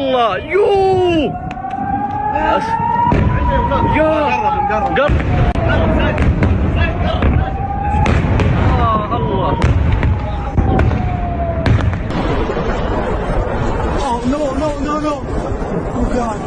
الله يو يا قرب الله No. Oh, God.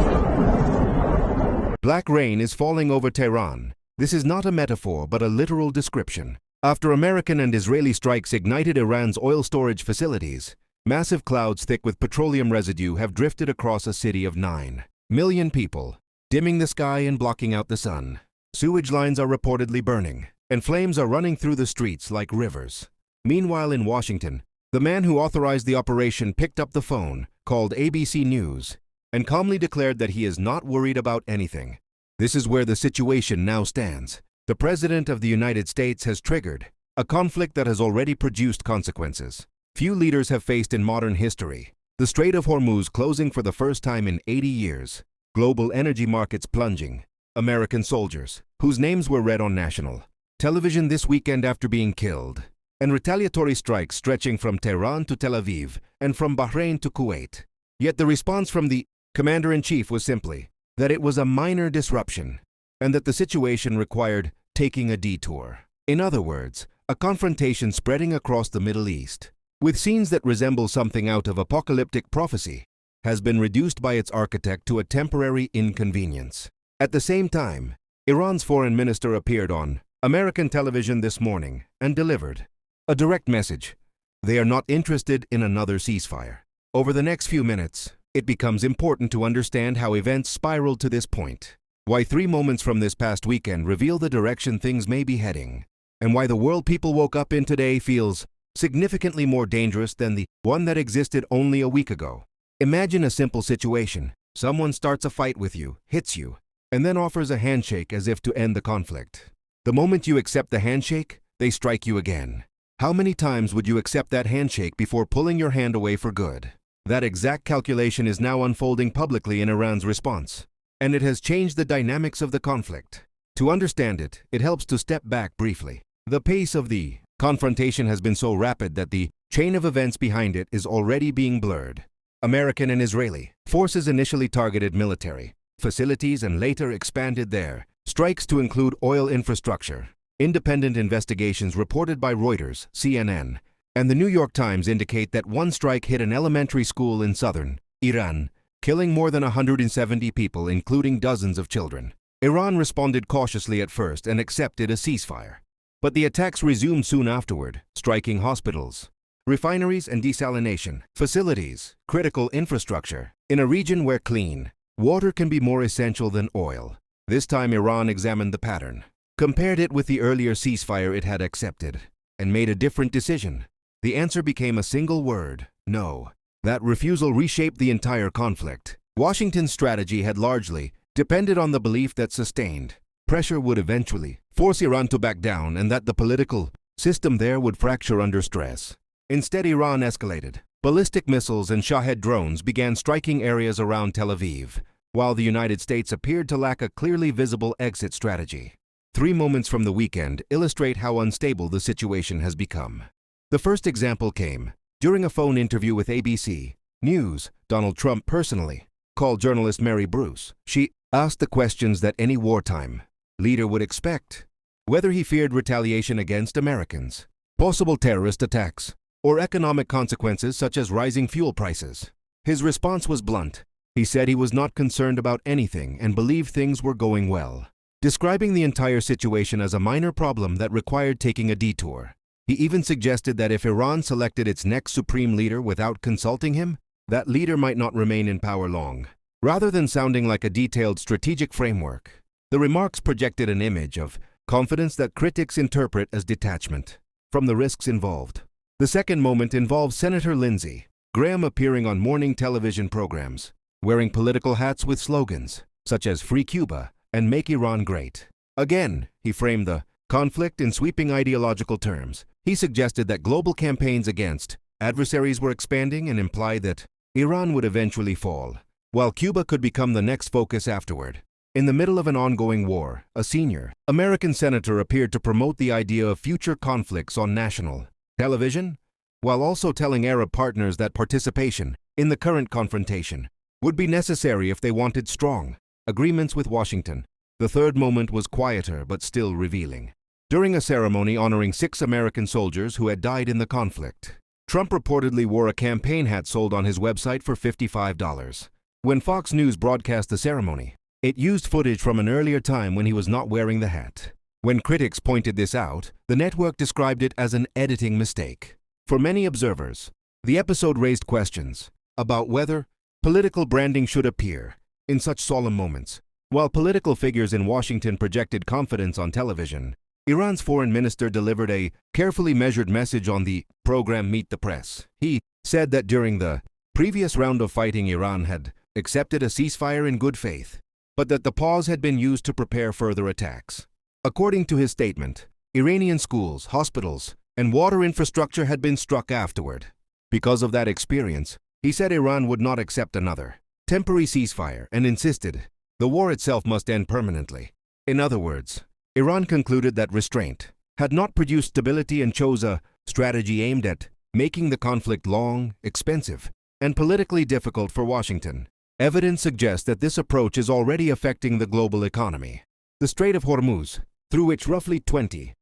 Black rain is falling over Tehran. This is not a metaphor, but a literal description. After American and Israeli strikes ignited Iran's oil storage facilities, massive clouds thick with petroleum residue have drifted across a city of 9 million people, dimming the sky and blocking out the sun. Sewage lines are reportedly burning, and flames are running through the streets like rivers. Meanwhile, in Washington, the man who authorized the operation picked up the phone, called ABC News, and calmly declared that he is not worried about anything. This is where the situation now stands. The President of the United States has triggered a conflict that has already produced consequences few leaders have faced in modern history. The Strait of Hormuz closing for the first time in 80 years, global energy markets plunging, American soldiers, whose names were read on national television this weekend after being killed, and retaliatory strikes stretching from Tehran to Tel Aviv and from Bahrain to Kuwait. Yet the response from the Commander-in-Chief was simply that it was a minor disruption and that the situation required taking a detour. In other words, a confrontation spreading across the Middle East, with scenes that resemble something out of apocalyptic prophecy, has been reduced by its architect to a temporary inconvenience. At the same time, Iran's foreign minister appeared on American television this morning and delivered a direct message. They are not interested in another ceasefire. Over the next few minutes, it becomes important to understand how events spiraled to this point, why 3 moments from this past weekend reveal the direction things may be heading, and why the world people woke up in today feels significantly more dangerous than the one that existed only a week ago. Imagine a simple situation. Someone starts a fight with you, hits you, and then offers a handshake as if to end the conflict. The moment you accept the handshake, they strike you again. How many times would you accept that handshake before pulling your hand away for good? That exact calculation is now unfolding publicly in Iran's response, and it has changed the dynamics of the conflict. To understand it, it helps to step back briefly. The pace of the confrontation has been so rapid that the chain of events behind it is already being blurred. American and Israeli forces initially targeted military facilities and later expanded their strikes to include oil infrastructure. Independent investigations reported by Reuters, CNN, and the New York Times indicate that one strike hit an elementary school in southern Iran, killing more than 170 people, including dozens of children. Iran responded cautiously at first and accepted a ceasefire. But the attacks resumed soon afterward, striking hospitals, refineries and desalination facilities, critical infrastructure, in a region where clean water can be more essential than oil. This time Iran examined the pattern, compared it with the earlier ceasefire it had accepted, and made a different decision. The answer became a single word: no. That refusal reshaped the entire conflict. Washington's strategy had largely depended on the belief that sustained pressure would eventually force Iran to back down and that the political system there would fracture under stress. Instead, Iran escalated. Ballistic missiles and Shahed drones began striking areas around Tel Aviv, while the United States appeared to lack a clearly visible exit strategy. 3 moments from the weekend illustrate how unstable the situation has become. The first example came during a phone interview with ABC News. Donald Trump personally called journalist Mary Bruce. She asked the questions that any wartime leader would expect: whether he feared retaliation against Americans, possible terrorist attacks, or economic consequences such as rising fuel prices. His response was blunt. He said he was not concerned about anything and believed things were going well, describing the entire situation as a minor problem that required taking a detour. He even suggested that if Iran selected its next supreme leader without consulting him, that leader might not remain in power long. Rather than sounding like a detailed strategic framework, the remarks projected an image of confidence that critics interpret as detachment from the risks involved. The second moment involves Senator Lindsey Graham appearing on morning television programs, wearing political hats with slogans such as Free Cuba and Make Iran Great. Again, he framed the conflict in sweeping ideological terms. He suggested that global campaigns against adversaries were expanding and implied that Iran would eventually fall, while Cuba could become the next focus afterward. In the middle of an ongoing war, a senior American senator appeared to promote the idea of future conflicts on national television, while also telling Arab partners that participation in the current confrontation would be necessary if they wanted strong agreements with Washington. The third moment was quieter but still revealing. During a ceremony honoring 6 American soldiers who had died in the conflict, Trump reportedly wore a campaign hat sold on his website for $55. When Fox News broadcast the ceremony, it used footage from an earlier time when he was not wearing the hat. When critics pointed this out, the network described it as an editing mistake. For many observers, the episode raised questions about whether political branding should appear in such solemn moments. While political figures in Washington projected confidence on television, Iran's foreign minister delivered a carefully measured message on the program Meet the Press. He said that during the previous round of fighting, Iran had accepted a ceasefire in good faith, but that the pause had been used to prepare further attacks. According to his statement, Iranian schools, hospitals, and water infrastructure had been struck afterward. Because of that experience, he said Iran would not accept another temporary ceasefire and insisted the war itself must end permanently. In other words, Iran concluded that restraint had not produced stability and chose a strategy aimed at making the conflict long, expensive, and politically difficult for Washington. Evidence suggests that this approach is already affecting the global economy. The Strait of Hormuz, through which roughly 20%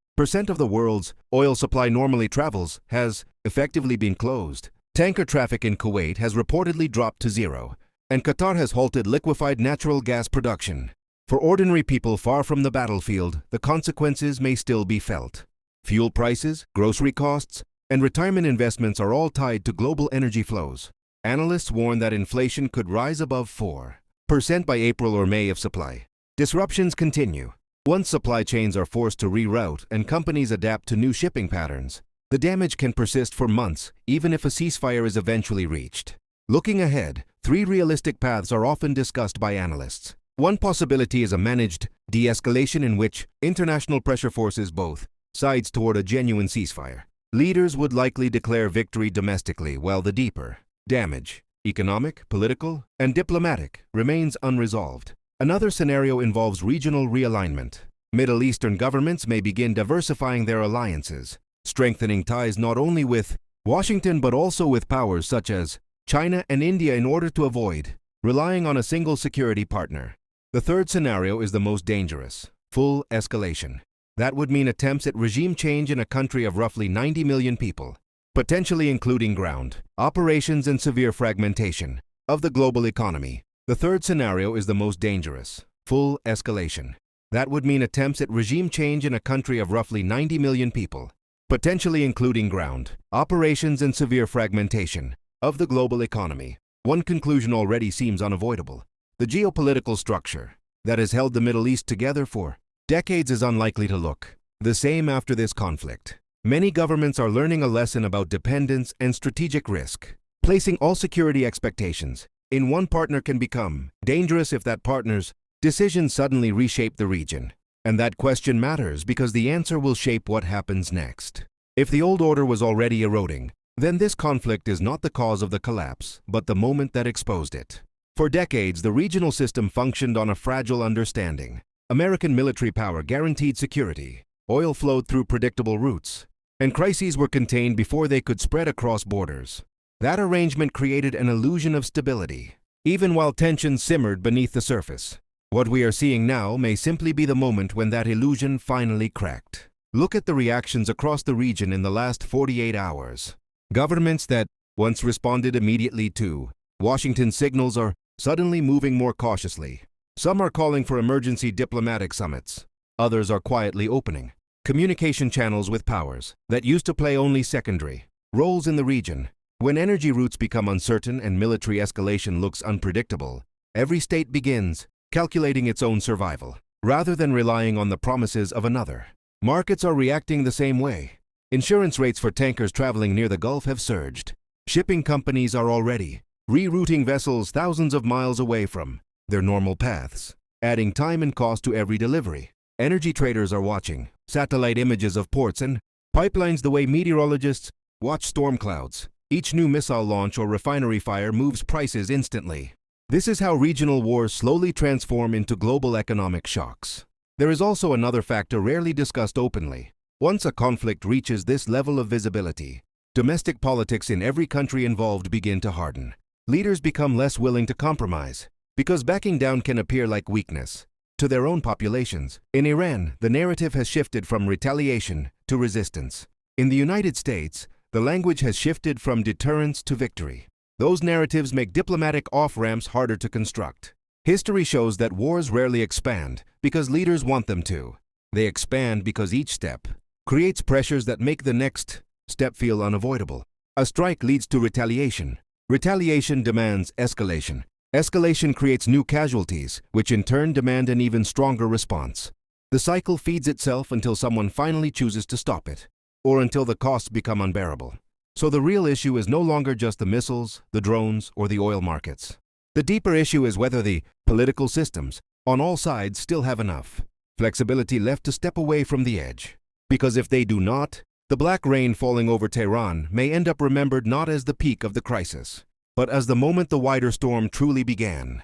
of the world's oil supply normally travels, has effectively been closed. Tanker traffic in Kuwait has reportedly dropped to zero, and Qatar has halted liquefied natural gas production. For ordinary people far from the battlefield, the consequences may still be felt. Fuel prices, grocery costs, and retirement investments are all tied to global energy flows. Analysts warn that inflation could rise above 4% by April or May if supply disruptions continue. Once supply chains are forced to reroute and companies adapt to new shipping patterns, the damage can persist for months, even if a ceasefire is eventually reached. Looking ahead, 3 realistic paths are often discussed by analysts. One possibility is a managed de-escalation in which international pressure forces both sides toward a genuine ceasefire. Leaders would likely declare victory domestically while the deeper damage, economic, political, and diplomatic, remains unresolved. Another scenario involves regional realignment. Middle Eastern governments may begin diversifying their alliances, strengthening ties not only with Washington but also with powers such as China and India in order to avoid relying on a single security partner. The third scenario is the most dangerous: full escalation. That would mean attempts at regime change in a country of roughly 90 million people, potentially including ground operations and severe fragmentation of the global economy. The third scenario is the most dangerous: full escalation. That would mean attempts at regime change in a country of roughly 90 million people, potentially including ground operations and severe fragmentation of the global economy. One conclusion already seems unavoidable: the geopolitical structure that has held the Middle East together for decades is unlikely to look the same after this conflict. Many governments are learning a lesson about dependence and strategic risk. Placing all security expectations in one partner can become dangerous if that partner's decisions suddenly reshape the region. And that question matters because the answer will shape what happens next. If the old order was already eroding, then this conflict is not the cause of the collapse, but the moment that exposed it. For decades, the regional system functioned on a fragile understanding. American military power guaranteed security, oil flowed through predictable routes, and crises were contained before they could spread across borders. That arrangement created an illusion of stability, even while tensions simmered beneath the surface. What we are seeing now may simply be the moment when that illusion finally cracked. Look at the reactions across the region in the last 48 hours. Governments that once responded immediately to Washington signals are suddenly moving more cautiously. Some are calling for emergency diplomatic summits. Others are quietly opening communication channels with powers that used to play only secondary roles in the region. When energy routes become uncertain and military escalation looks unpredictable, every state begins calculating its own survival, rather than relying on the promises of another. Markets are reacting the same way. Insurance rates for tankers traveling near the Gulf have surged. Shipping companies are already rerouting vessels thousands of miles away from their normal paths, adding time and cost to every delivery. Energy traders are watching satellite images of ports and pipelines the way meteorologists watch storm clouds. Each new missile launch or refinery fire moves prices instantly. This is how regional wars slowly transform into global economic shocks. There is also another factor rarely discussed openly. Once a conflict reaches this level of visibility, domestic politics in every country involved begin to harden. leaders become less willing to compromise, because backing down can appear like weakness to their own populations. In Iran, the narrative has shifted from retaliation to resistance. In the United States, the language has shifted from deterrence to victory. Those narratives make diplomatic off-ramps harder to construct. History shows that wars rarely expand because leaders want them to. They expand because each step creates pressures that make the next step feel unavoidable. A strike leads to retaliation. Retaliation demands escalation. Escalation creates new casualties, which in turn demand an even stronger response. The cycle feeds itself until someone finally chooses to stop it, or until the costs become unbearable. So the real issue is no longer just the missiles, the drones, or the oil markets. The deeper issue is whether the political systems on all sides still have enough flexibility left to step away from the edge. Because if they do not, the black rain falling over Tehran may end up remembered not as the peak of the crisis, but as the moment the wider storm truly began.